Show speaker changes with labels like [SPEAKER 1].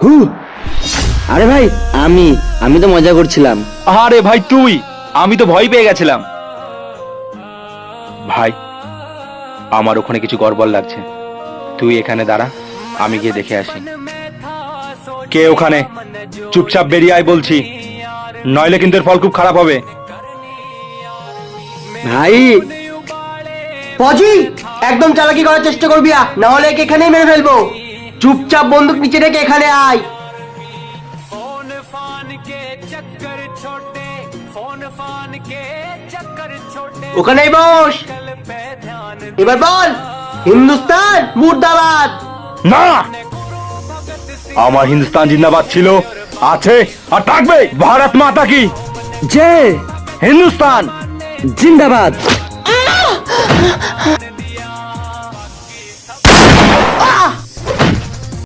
[SPEAKER 1] হু আরে ভাই আমি তো মজা করছিলাম।
[SPEAKER 2] আরে ভাই তুই, আমি তো ভয় পেয়ে গেছিলাম। ভাই আমার ওখানে কিছু গড়বড় লাগছে, তুই এখানে দাঁড়া, আমি গিয়ে দেখে আসি। কে ওখানে? চুপচাপ বেরিয়ে আয় বলছি, নইলে কিন্তু এর ফল খুব খারাপ হবে।
[SPEAKER 1] ভাই
[SPEAKER 3] ফজি, একদম চালাকি করার চেষ্টা করবি না, হলে একে এখানেই মেরে ফেলবো। চুপচাপ বন্দুক নিচে রেখে এখানে আয়। ওখানেই বস। এবার বল, হিন্দুস্তান মুর্দাবাদ।
[SPEAKER 2] না, আমার হিন্দুস্তান জিন্দাবাদ ছিল, আছে আর থাকবে। ভারত মাতা কি
[SPEAKER 1] জয়
[SPEAKER 2] হিন্দুস্তান
[SPEAKER 1] জিন্দাবাদ।